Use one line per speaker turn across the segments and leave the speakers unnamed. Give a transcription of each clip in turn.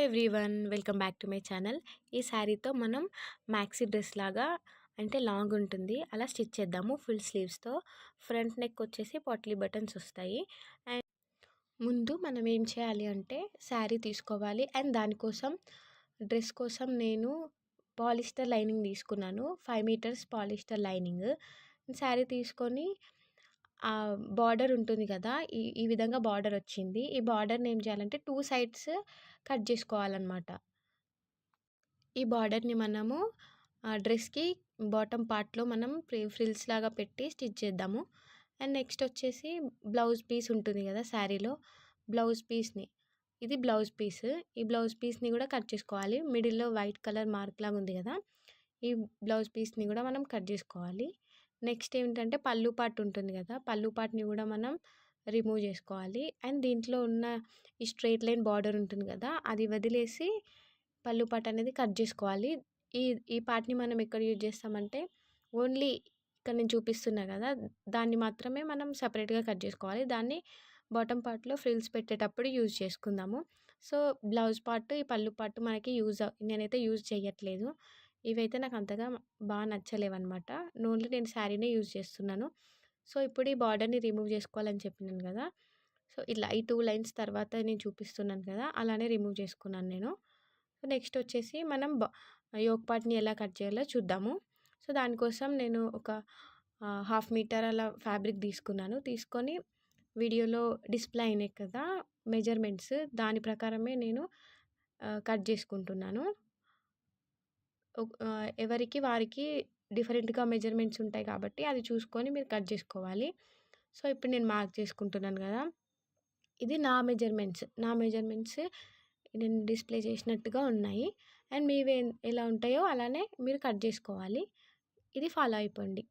Everyone welcome back to my channel. ఈ శారీతో మనం maxi dress లాగా అంటే లాంగ్ ఉంటుంది అలా స్టిచ్ చేద్దాము. ఫుల్ స్లీవ్స్తో ఫ్రంట్ నెక్ వచ్చేసి పాట్లీ బటన్స్ వస్తాయి. అండ్ ముందు మనం ఏం చేయాలి అంటే శారీ తీసుకోవాలి. అండ్ దానికోసం డ్రెస్ కోసం నేను పాలిస్టర్ లైనింగ్ తీసుకున్నాను. 5 మీటర్స్ పాలిస్టర్ లైనింగ్. శారీ తీసుకొని బార్డర్ ఉంటుంది కదా, ఈ విధంగా బార్డర్ వచ్చింది. ఈ బార్డర్ని ఏం చేయాలంటే 2 సైడ్స్ కట్ చేసుకోవాలన్నమాట. ఈ బార్డర్ని మనము డ్రెస్కి బాటమ్ పార్ట్లో మనం ఫ్రిల్స్ లాగా పెట్టి స్టిచ్ చేద్దాము. అండ్ నెక్స్ట్ వచ్చేసి బ్లౌజ్ పీస్ ఉంటుంది కదా శారీలో, బ్లౌజ్ పీస్ని ఇది బ్లౌజ్ పీస్. ఈ బ్లౌజ్ పీస్ని కూడా కట్ చేసుకోవాలి. మిడిల్లో వైట్ కలర్ మార్క్ లాగా ఉంది కదా, ఈ బ్లౌజ్ పీస్ని కూడా మనం కట్ చేసుకోవాలి. నెక్స్ట్ ఏంటంటే పళ్ళు పార్ట్ ఉంటుంది కదా, పళ్ళు పార్ట్ని కూడా మనం రిమూవ్ చేసుకోవాలి. అండ్ దీంట్లో ఉన్న ఈ స్ట్రెయిట్ లైన్ బార్డర్ ఉంటుంది కదా, అది వదిలేసి పళ్ళు పార్ట్ అనేది కట్ చేసుకోవాలి. ఈ ఈ పార్ట్ని మనం ఎక్కడ యూజ్ చేస్తామంటే ఓన్లీ ఇక్కడ నేను చూపిస్తున్నా కదా, దాన్ని మాత్రమే మనం సపరేట్గా కట్ చేసుకోవాలి. దాన్ని బాటమ్ పార్ట్లో ఫ్రిల్స్ పెట్టేటప్పుడు యూజ్ చేసుకుందాము. సో బ్లౌజ్ పార్ట్, ఈ పళ్ళు పార్ట్ మనకి నేనైతే యూజ్ చేయట్లేదు. ఇవైతే నాకు అంతగా బాగా నచ్చలేవన్నమాట. ఓన్లీ నేను శారీనే యూజ్ చేస్తున్నాను. సో ఇప్పుడు ఈ బార్డర్ని రిమూవ్ చేసుకోవాలని చెప్పినాను కదా, సో ఇలా ఈ 2 లైన్స్ తర్వాత నేను చూపిస్తున్నాను కదా, అలానే రిమూవ్ చేసుకున్నాను నేను. సో నెక్స్ట్ వచ్చేసి మనం యోక్ పార్ట్ని ఎలా కట్ చేయాలో చూద్దాము. సో దానికోసం నేను ఒక 1/2 మీటర్ అలా ఫ్యాబ్రిక్ తీసుకొని వీడియోలో డిస్ప్లే అయినాయి కదా మెజర్మెంట్స్, దాని ప్రకారమే నేను కట్ చేసుకుంటున్నాను. ఎవరికి వారికి డిఫరెంట్గా మెజర్మెంట్స్ ఉంటాయి కాబట్టి అది చూసుకొని మీరు కట్ చేసుకోవాలి. సో ఇప్పుడు నేను మార్క్ చేసుకుంటున్నాను కదా, ఇది నా మెజర్మెంట్స్ నేను డిస్ప్లే చేసినట్టుగా ఉన్నాయి. అండ్ మీవి ఎలా ఉంటాయో అలానే మీరు కట్ చేసుకోవాలి. ఇది ఫాలో అయిపోండి.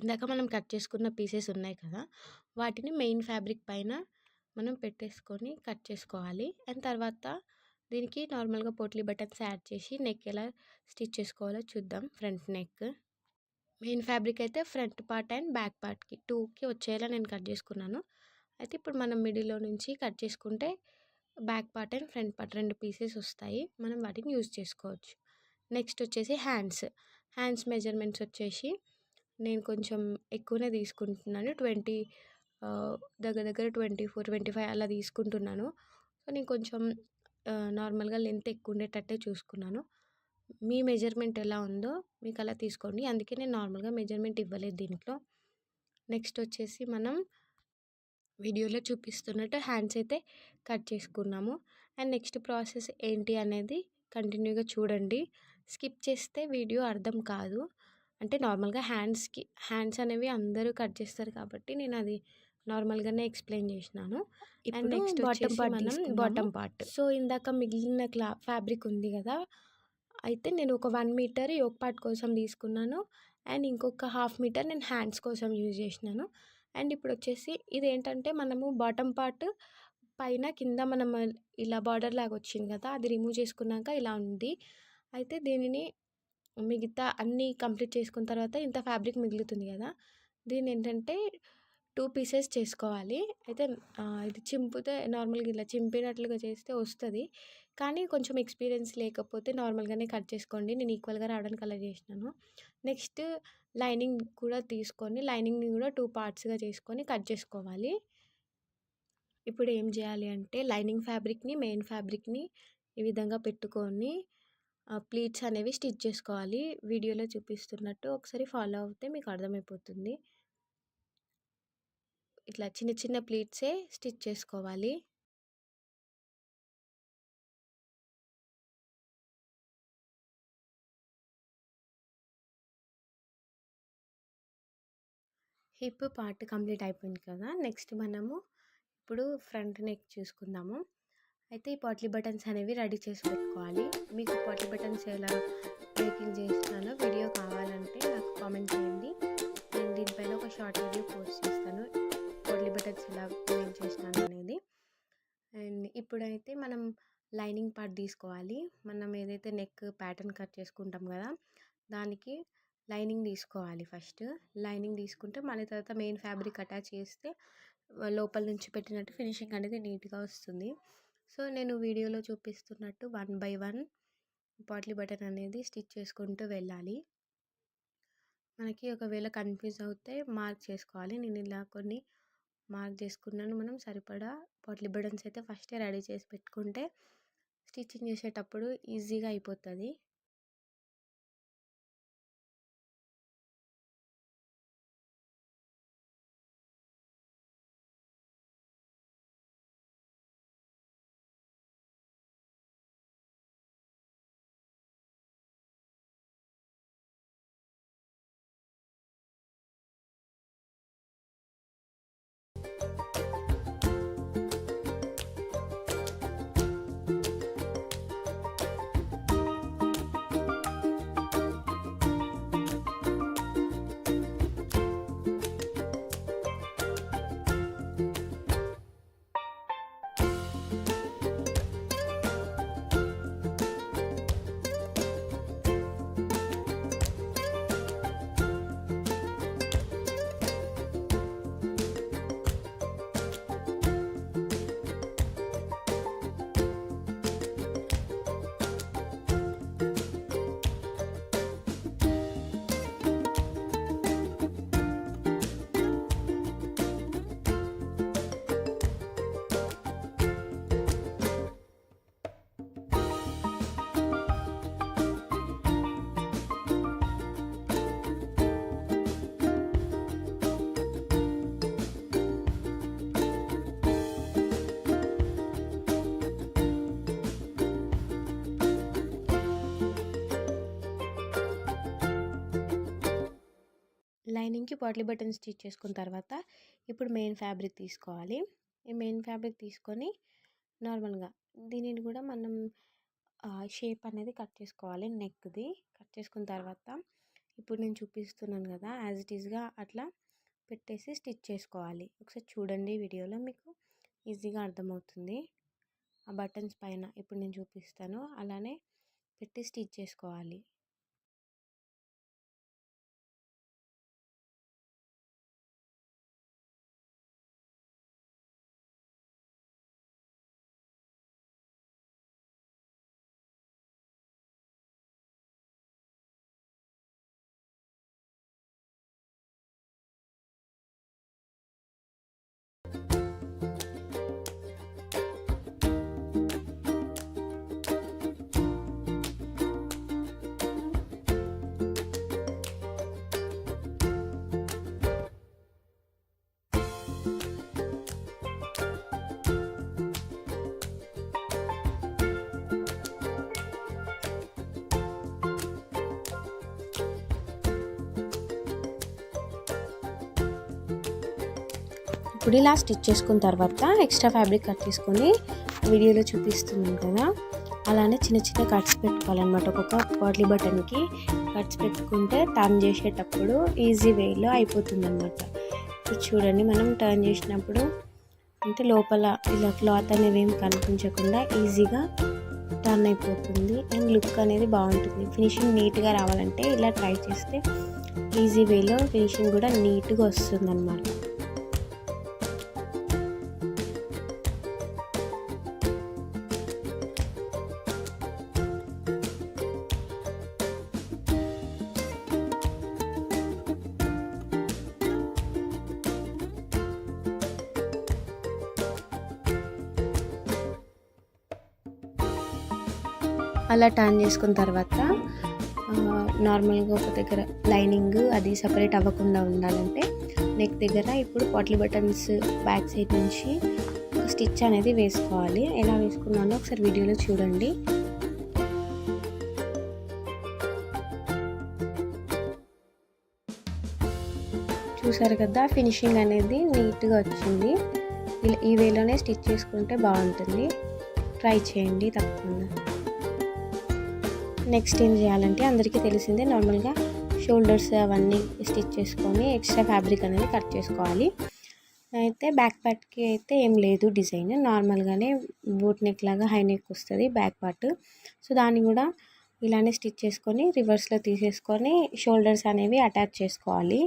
ఇందాక మనం కట్ చేసుకున్న పీసెస్ ఉన్నాయి కదా! వాటిని మెయిన్ ఫ్యాబ్రిక్ పైన మనం పెట్టేసుకొని కట్ చేసుకోవాలి. అండ్ తర్వాత దీనికి నార్మల్‌గా పోట్లీ బటన్స్ యాడ్ చేసి నెక్ ఎలా స్టిచ్ చేసుకోవాలో చూద్దాం. Front neck. మెయిన్ ఫ్యాబ్రిక్ అయితే ఫ్రంట్ పార్ట్ అండ్ బ్యాక్ పార్ట్‌కి 2కి వచ్చేలా నేను కట్ చేసుకున్నాను. అయితే ఇప్పుడు మనం మిడిల్‌లో నుంచి కట్ చేసుకుంటే back part and front part 2 pieces వస్తాయి. మనం వాటిని యూజ్ చేసుకోవచ్చు. నెక్స్ట్ వచ్చేసి హ్యాండ్స్. హ్యాండ్స్ మెజర్‌మెంట్స్ వచ్చేసి నేను కొంచెం ఎక్కువనే తీసుకుంటున్నాను. దగ్గర దగ్గర 24, 25 అలా తీసుకుంటున్నాను. సో, నేను కొంచెం నార్మల్‌గా లెంత్ ఎక్కువ ఉండేటట్టే చూసుకున్నాను. మీ మెజర్‌మెంట్ ఎలా ఉందో మీకు అలా తీసుకోండి. అందుకే నేను నార్మల్‌గా మెజర్‌మెంట్ ఇవ్వలేదు దీంట్లో. నెక్స్ట్ వచ్చేసి మనం వీడియోలో చూపిస్తున్నట్టు హ్యాండ్స్ అయితే కట్ చేసుకున్నాము. అండ్ నెక్స్ట్ ప్రాసెస్ ఏంటి అనేది కంటిన్యూగా చూడండి. స్కిప్ చేస్తే వీడియో అర్థం కాదు. అంటే నార్మల్‌గా హ్యాండ్స్ అనేవి అందరూ కట్ చేస్తారు కాబట్టి నేను అది నార్మల్‌గానే ఎక్స్‌ప్లెయిన్ చేసినాను. అండ్
ఇప్పుడు
నెక్స్ట్
బాటమ్
వచ్చేసి
పార్ట్
మనం
తీసుకుందాము.
Bottom part. సో, ఇందాక మిగిలిన ఫ్యాబ్రిక్ ఉంది కదా! అయితే నేను ఒక 1 మీటర్ యోక్ పార్ట్ కోసం తీసుకున్నాను. అండ్ ఇంకొక హాఫ్ మీటర్ నేను హ్యాండ్స్ కోసం యూజ్ చేసినాను. అండ్ ఇప్పుడొచ్చేసి ఇదేంటంటే మనము బాటమ్ పార్ట్ పైన కింద మనం ఇలా బార్డర్ లాగా వచ్చింది కదా! అది రిమూవ్ చేసుకున్నాక ఇలా ఉంది. అయితే దీనిని మిగతా అన్నీ కంప్లీట్ చేసుకున్న తర్వాత ఇంత ఫ్యాబ్రిక్ మిగులుతుంది కదా! దీన్నేంటంటే 2 పీసెస్ చేసుకోవాలి. అయితే ఇది చింపితే నార్మల్‌గా ఇలా చింపినట్లుగా చేస్తే వస్తది. కానీ కొంచెం ఎక్స్‌పీరియన్స్ లేకపోతే నార్మల్‌గానే కట్ చేసుకోండి. నేను ఈక్వల్‌గా రావడానికి అలా చేసినాను. నెక్స్ట్ లైనింగ్ కూడా తీసుకొని లైనింగ్‌ని కూడా 2 పార్ట్స్‌గా చేసుకొని కట్ చేసుకోవాలి. ఇప్పుడు ఏం చేయాలి అంటే లైనింగ్ ఫ్యాబ్రిక్‌ని, మెయిన్ ఫ్యాబ్రిక్‌ని ఈ విధంగా పెట్టుకొని ప్లీట్స్ అనేవి స్టిచ్ చేసుకోవాలి. వీడియోలో చూపిస్తున్నట్టు ఒకసారి ఫాలో అవుతే మీకు అర్థమైపోతుంది. ఇట్లా చిన్న చిన్న ప్లీట్సే స్టిచ్ చేసుకోవాలి. హిప్ పార్ట్ కంప్లీట్ అయిపోయింది కదా! నెక్స్ట్ మనము ఇప్పుడు ఫ్రంట్ నెక్ చూసుకుందాము. అయితే ఈ పోట్లీ బటన్స్ అనేవి రెడీ చేసి పెట్టుకోవాలి. మీకు పోట్లీ బటన్స్ ఎలా మేకింగ్ చేసినానో వీడియో కావాలంటే నాకు కామెంట్ చేయండి. నేను దీనిపైన ఒక షార్ట్ వీడియో పోస్ట్ చేస్తాను. పోట్లీ బటన్స్ ఎలా మేక్ చేసినాను అనేది. అండ్ ఇప్పుడైతే మనం లైనింగ్ పార్ట్ తీసుకోవాలి. మనం ఏదైతే నెక్ ప్యాటర్న్ కట్ చేసుకుంటాం కదా! దానికి లైనింగ్ తీసుకోవాలి ఫస్ట్. లైనింగ్ తీసుకుంటే మళ్ళీ తర్వాత మెయిన్ ఫ్యాబ్రిక్ అటాచ్ చేస్తే లోపల నుంచి పెట్టినట్టు ఫినిషింగ్ అనేది నీట్‌గా వస్తుంది. సో, నేను వీడియోలో చూపిస్తున్నట్టు 1 బై 1 పోట్లీ బటన్ అనేది స్టిచ్ చేసుకుంటూ వెళ్ళాలి. మనకి ఒకవేళ కన్‌ఫ్యూజ్ అవుతే మార్క్ చేసుకోవాలి. నేను ఇలా కొన్ని మార్క్ చేసుకున్నాను. మనం సరిపడా పోట్లీ బటన్స్ అయితే ఫస్టే రెడీ చేసి పెట్టుకుంటే స్టిచ్చింగ్ చేసేటప్పుడు ఈజీగా అయిపోతది. లైనింగ్‌కి పోట్లీ బటన్ స్టిచ్ చేసుకున్న తర్వాత ఇప్పుడు మెయిన్ ఫ్యాబ్రిక్ తీసుకోవాలి. ఈ మెయిన్ ఫ్యాబ్రిక్ తీసుకొని నార్మల్‌గా దీనిని కూడా మనం షేప్ అనేది కట్ చేసుకోవాలి నెక్‌ది. కట్ చేసుకున్న తర్వాత ఇప్పుడు నేను చూపిస్తున్నాను కదా, యాజ్ ఇట్ ఈస్గా అట్లా పెట్టేసి స్టిచ్ చేసుకోవాలి. ఒకసారి చూడండి వీడియోలో, మీకు ఈజీగా అర్థమవుతుంది. ఆ బటన్స్ పైన ఇప్పుడు నేను చూపిస్తాను అలానే పెట్టి స్టిచ్ చేసుకోవాలి. ఇప్పుడు ఇలా స్టిచ్ చేసుకున్న తర్వాత ఎక్స్ట్రా ఫ్యాబ్రిక్ కట్ చేసుకొని వీడియోలో చూపిస్తున్నాను కదా, అలానే చిన్న చిన్న కట్స్ పెట్టుకోవాలన్నమాట. ఒక్కొక్క పాట్లీ బటన్కి కట్స్ పెట్టుకుంటే టర్న్ చేసేటప్పుడు ఈజీ వేలో అయిపోతుంది అనమాట. ఇది చూడండి, మనం టర్న్ చేసినప్పుడు అంటే లోపల ఇలా క్లాత్ అనేది ఏం కనిపించకుండా ఈజీగా టర్న్ అయిపోతుంది అండ్ లుక్ అనేది బాగుంటుంది. ఫినిషింగ్ నీట్గా రావాలంటే ఇలా ట్రై చేస్తే ఈజీ వేలో ఫినిషింగ్ కూడా నీట్గా వస్తుంది అన్నమాట. అలా టర్న్ చేసుకున్న తర్వాత నార్మల్గా ఒక దగ్గర లైనింగ్ అది సపరేట్ అవ్వకుండా ఉండాలంటే నెక్ దగ్గర ఇప్పుడు పాట్లీ బటన్స్ బ్యాక్ సైడ్ నుంచి స్టిచ్ అనేది వేసుకోవాలి. ఎలా వేసుకున్నానో ఒకసారి వీడియోలో చూడండి. చూసారు కదా, ఫినిషింగ్ అనేది నీట్గా వచ్చింది. ఈ వేలోనే స్టిచ్ చేసుకుంటే బాగుంటుంది. ట్రై చేయండి తప్పకుండా. నెక్స్ట్ ఏం చేయాలంటే అందరికీ తెలిసిందే, నార్మల్గా షోల్డర్స్ అవన్నీ స్టిచ్ చేసుకొని ఎక్స్ట్రా ఫ్యాబ్రిక్ అనేది కట్ చేసుకోవాలి. అయితే బ్యాక్ పార్ట్కి అయితే ఏం లేదు డిజైన్, నార్మల్గానే బూట్ నెక్ లాగా హై నెక్ వస్తుంది బ్యాక్ పార్ట్. సో దాన్ని కూడా ఇలానే స్టిచ్ చేసుకొని రివర్స్లో తీసేసుకొని షోల్డర్స్ అనేవి అటాచ్ చేసుకోవాలి.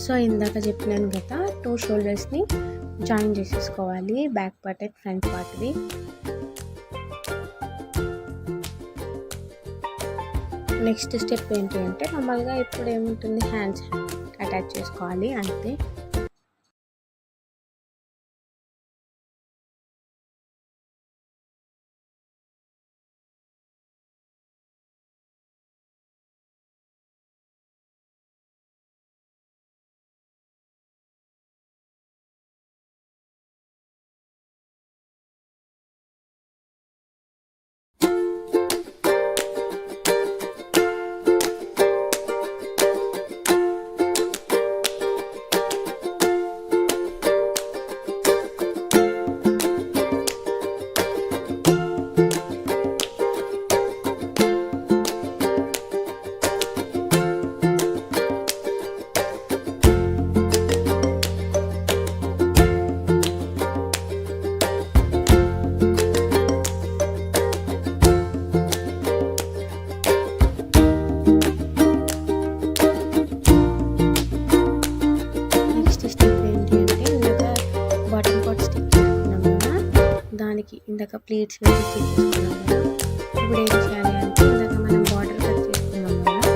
సో ఇందాక చెప్పినాను కదా, 2 షోల్డర్స్ని జాయిన్ చేసేసుకోవాలి, బ్యాక్ పార్ట్ అండ్ ఫ్రంట్ పార్ట్ది. నెక్స్ట్ స్టెప్ ఏంటి అంటే, నార్మల్గా ఇప్పుడు ఏముంటుంది, హ్యాండ్స్ అటాచ్ చేసుకోవాలి అంతే. ప్లీట్స్ వేసి స్టిచ్ చేసుకున్నాం కదా. ఇప్పుడు ఏం చేయాలి అంటే ఇందాక మనం బార్డర్ కట్ చేసుకున్నాం కదా,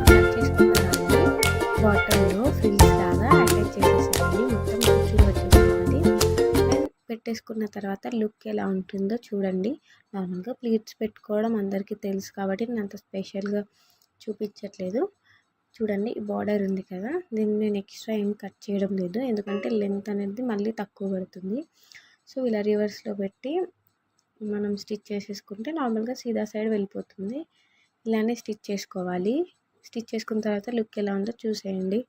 కట్ చేసుకున్న దాన్ని బాటంలో ఫ్రిల్స్ లాగా అటాచ్ చేసేసేయాలి. మొత్తం కుచ్చులు పెట్టేసుకోవాలి. అండ్ పెట్టేసుకున్న తర్వాత లుక్ ఎలా ఉంటుందో చూడండి. నార్మల్గా ప్లీట్స్ పెట్టుకోవడం అందరికీ తెలుసు కాబట్టి నేను అంత స్పెషల్గా చూపించట్లేదు. చూడండి ఈ బార్డర్ ఉంది కదా, దీన్ని నేను ఎక్స్ట్రా ఏం కట్ చేయడం లేదు, ఎందుకంటే లెంత్ అనేది మళ్ళీ తక్కువ పడుతుంది. సో ఇలా రివర్స్లో పెట్టి మనం స్టిచ్ చేసేసుకుంటే నార్మల్గా సీదా సైడ్ వెళ్ళిపోతుంది. ఇలానే స్టిచ్ చేసుకోవాలి. స్టిచ్ చేసుకున్న తర్వాత లుక్ ఎలా ఉందో చూసేయండి.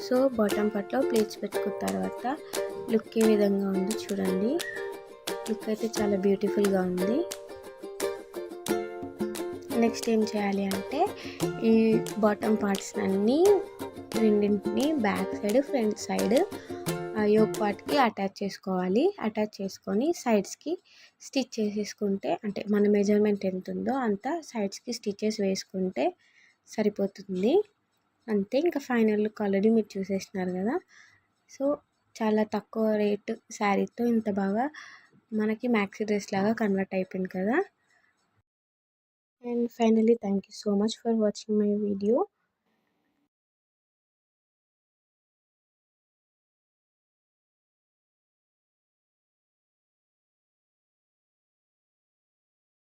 సో బాటమ్ పార్ట్లో ప్లేట్స్ పెట్టుకున్న తర్వాత లుక్ ఏ విధంగా ఉందో చూడండి. లుక్ అయితే చాలా బ్యూటిఫుల్గా ఉంది. నెక్స్ట్ ఏం చేయాలి అంటే ఈ బాటమ్ పార్ట్స్ అన్నీ రెండింటిని back side front side yoke పార్ట్కి అటాచ్ చేసుకోవాలి. అటాచ్ చేసుకొని సైడ్స్కి స్టిచ్ చేసేసుకుంటే, అంటే మన మెజర్మెంట్ ఎంత ఉందో అంత సైడ్స్కి స్టిచెస్ వేసుకుంటే సరిపోతుంది. అంతే, ఇంకా ఫైనల్ లుక్ ఆల్రెడీ మీరు చూసేసినారు కదా. సో చాలా తక్కువ రేటు శారీతో ఇంత బాగా మనకి మ్యాక్సీ డ్రెస్ లాగా కన్వర్ట్ అయిపోయింది కదా. And finally, thank you so much for watching my video.